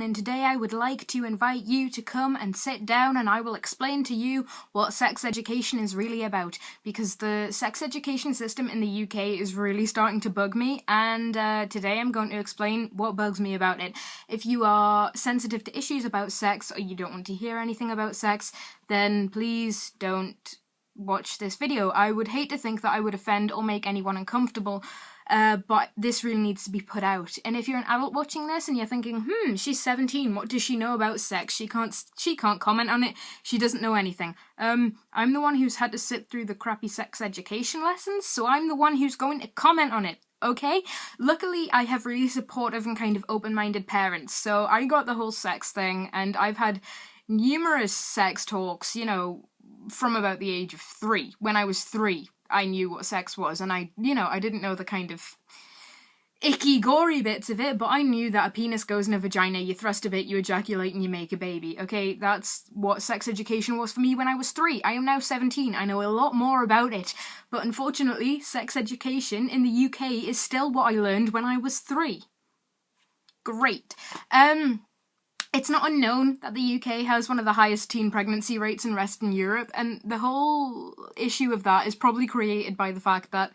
And today I would like to invite you to come and sit down and I will explain to you what sex education is really about, because the sex education system in the UK is really starting to bug me, and today I'm going to explain what bugs me about it. If you are sensitive to issues about sex or you don't want to hear anything about sex, then please don't watch this video. I would hate to think that I would offend or make anyone uncomfortable, but this really needs to be put out. And if you're an adult watching this and you're thinking, she's 17, what does she know about sex? She can't comment on it. She doesn't know anything. I'm the one who's had to sit through the crappy sex education lessons, so I'm the one who's going to comment on it. Okay? Luckily, I have really supportive and kind of open-minded parents, so I got the whole sex thing, and I've had numerous sex talks, from about the age of 3. When I was 3, I knew what sex was, and I didn't know the kind of icky, gory bits of it, but I knew that a penis goes in a vagina, you thrust a bit, you ejaculate, and you make a baby, okay? That's what sex education was for me when I was 3. I am now 17, I know a lot more about it, but unfortunately, sex education in the UK is still what I learned when I was 3. Great. It's not unknown that the UK has one of the highest teen pregnancy rates in Western Europe, and the whole issue of that is probably created by the fact that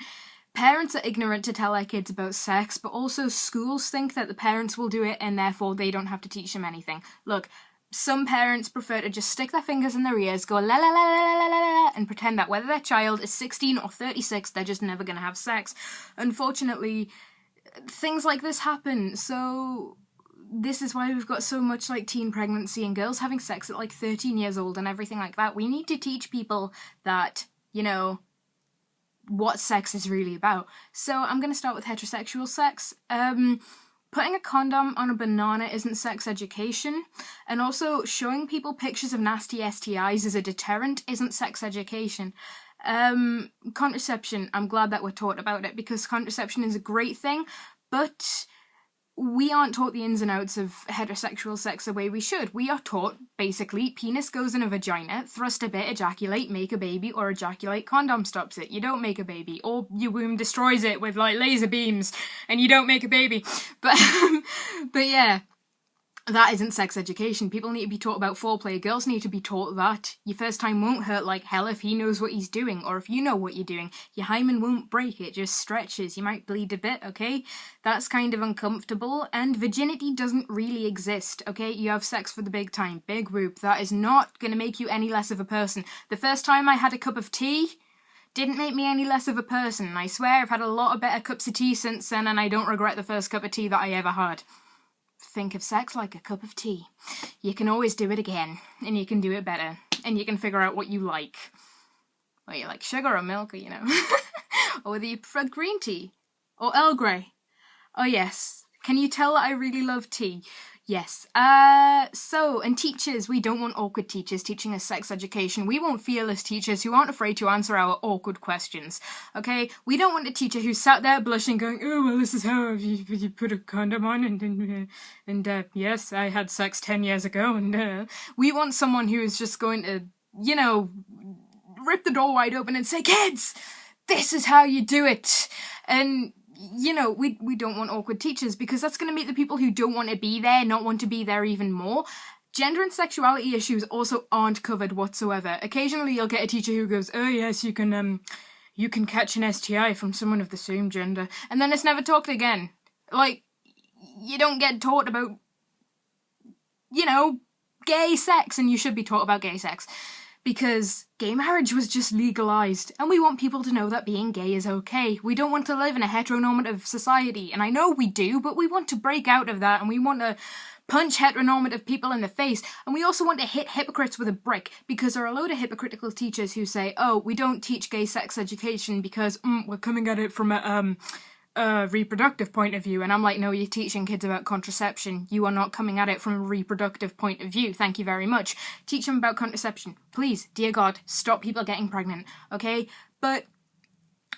parents are ignorant to tell their kids about sex, but also schools think that the parents will do it and therefore they don't have to teach them anything. Look, some parents prefer to just stick their fingers in their ears, go la la la la la la la, and pretend that whether their child is 16 or 36, they're just never going to have sex. Unfortunately, things like this happen, so this is why we've got so much teen pregnancy and girls having sex at 13 years old and everything like that. We need to teach people that, what sex is really about. So I'm going to start with heterosexual sex. Putting a condom on a banana isn't sex education, and also showing people pictures of nasty STIs as a deterrent isn't sex education. Contraception, I'm glad that we're taught about it, because contraception is a great thing, but we aren't taught the ins and outs of heterosexual sex the way we should. We are taught, basically, penis goes in a vagina, thrust a bit, ejaculate, make a baby, or ejaculate, condom stops it. You don't make a baby. Or your womb destroys it with, laser beams, and you don't make a baby. But yeah. That isn't sex education. People need to be taught about foreplay. Girls need to be taught that your first time won't hurt like hell if he knows what he's doing, or if you know what you're doing. Your hymen won't break, it just stretches. You might bleed a bit, okay? That's kind of uncomfortable, and virginity doesn't really exist, okay? You have sex for the big time, big whoop. That is not going to make you any less of a person. The first time I had a cup of tea didn't make me any less of a person. I swear I've had a lot of better cups of tea since then, and I don't regret the first cup of tea that I ever had. Think of sex like a cup of tea. You can always do it again, and you can do it better, and you can figure out what you like. Whether you like sugar or milk, or or whether you prefer green tea, or Earl Grey. Oh yes, can you tell that I really love tea? Yes. And teachers, we don't want awkward teachers teaching us sex education. We want fearless teachers who aren't afraid to answer our awkward questions, okay? We don't want a teacher who sat there blushing going, oh, well, this is how you put a condom on, and yes, I had sex 10 years ago, and we want someone who is just going to, rip the door wide open and say, kids, this is how you do it, and we don't want awkward teachers, because that's going to make the people who don't want to be there not want to be there even more. Gender and sexuality issues also aren't covered whatsoever. Occasionally you'll get a teacher who goes, oh yes, you can catch an STI from someone of the same gender, and then it's never talked again. You don't get taught about, gay sex, and you should be taught about gay sex. Because gay marriage was just legalised, and we want people to know that being gay is okay. We don't want to live in a heteronormative society, and I know we do, but we want to break out of that, and we want to punch heteronormative people in the face, and we also want to hit hypocrites with a brick, because there are a load of hypocritical teachers who say, oh, we don't teach gay sex education because we're coming at it from a reproductive point of view, and I'm like, no, you're teaching kids about contraception. You are not coming at it from a reproductive point of view. Thank you very much. Teach them about contraception. Please, dear God, stop people getting pregnant, okay? But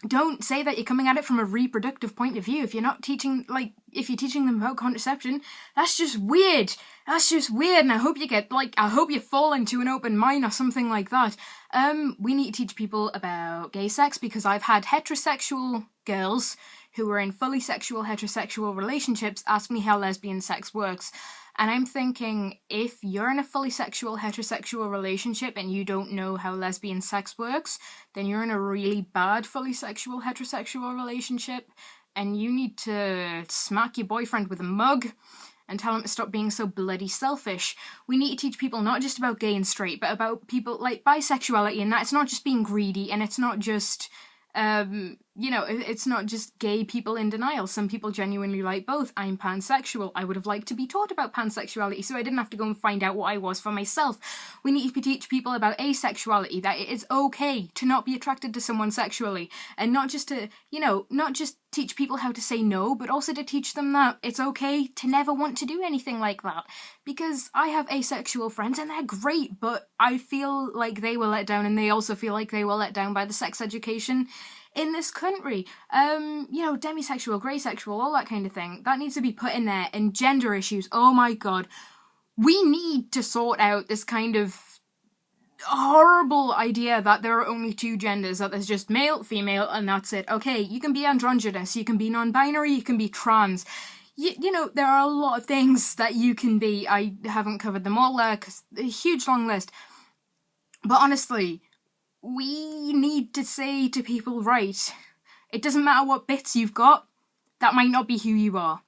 don't say that you're coming at it from a reproductive point of view. If you're not teaching, if you're teaching them about contraception, that's just weird. That's just weird, and I hope you get, I hope you fall into an open mind or something like that. We need to teach people about gay sex, because I've had heterosexual girls who were in fully sexual heterosexual relationships ask me how lesbian sex works. And I'm thinking, if you're in a fully sexual heterosexual relationship and you don't know how lesbian sex works, then you're in a really bad fully sexual heterosexual relationship, and you need to smack your boyfriend with a mug and tell him to stop being so bloody selfish. We need to teach people not just about gay and straight, but about people like bisexuality, and that it's not just being greedy, and it's not just it's not just gay people in denial. Some people genuinely like both. I'm pansexual. I would have liked to be taught about pansexuality so I didn't have to go and find out what I was for myself. We need to teach people about asexuality, that it is okay to not be attracted to someone sexually, and not just to, not just teach people how to say no, but also to teach them that it's okay to never want to do anything like that. Because I have asexual friends and they're great, but I feel like they were let down, and they also feel like they were let down by the sex education in this country. Demisexual, grey sexual, all that kind of thing. That needs to be put in there. And gender issues, oh my god. We need to sort out this kind of horrible idea that there are only two genders, that there's just male, female, and that's it. Okay, you can be androgynous, you can be non-binary, you can be trans. There are a lot of things that you can be. I haven't covered them all there, because a huge long list. But honestly, we need to say to people, right, it doesn't matter what bits you've got, that might not be who you are.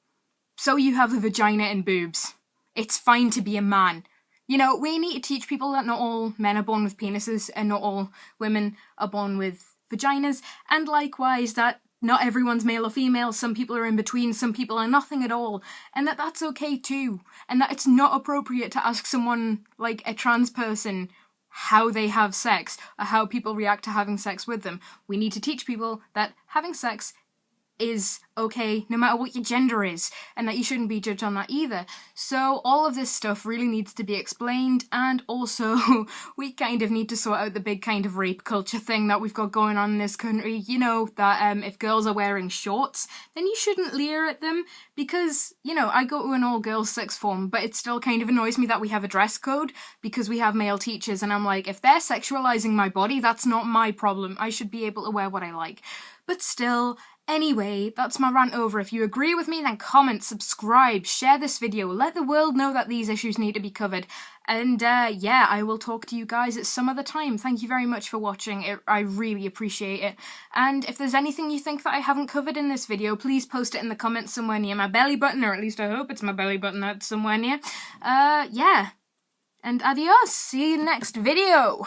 So you have a vagina and boobs. It's fine to be a man. We need to teach people that not all men are born with penises and not all women are born with vaginas, and likewise that not everyone's male or female, some people are in between, some people are nothing at all, and that's okay too, and that it's not appropriate to ask someone, like a trans person, how they have sex, or how people react to having sex with them. We need to teach people that having sex is okay no matter what your gender is, and that you shouldn't be judged on that either. So all of this stuff really needs to be explained, and also we kind of need to sort out the big kind of rape culture thing that we've got going on in this country. That if girls are wearing shorts, then you shouldn't leer at them, because, I go to an all-girls sixth form, but it still kind of annoys me that we have a dress code, because we have male teachers, and I'm like, if they're sexualizing my body, that's not my problem. I should be able to wear what I like. But still, anyway, that's my rant over. If you agree with me, then comment, subscribe, share this video, let the world know that these issues need to be covered. And I will talk to you guys at some other time. Thank you very much for watching. I really appreciate it. And if there's anything you think that I haven't covered in this video, please post it in the comments somewhere near my belly button, or at least I hope it's my belly button that's somewhere near. And adios. See you in the next video.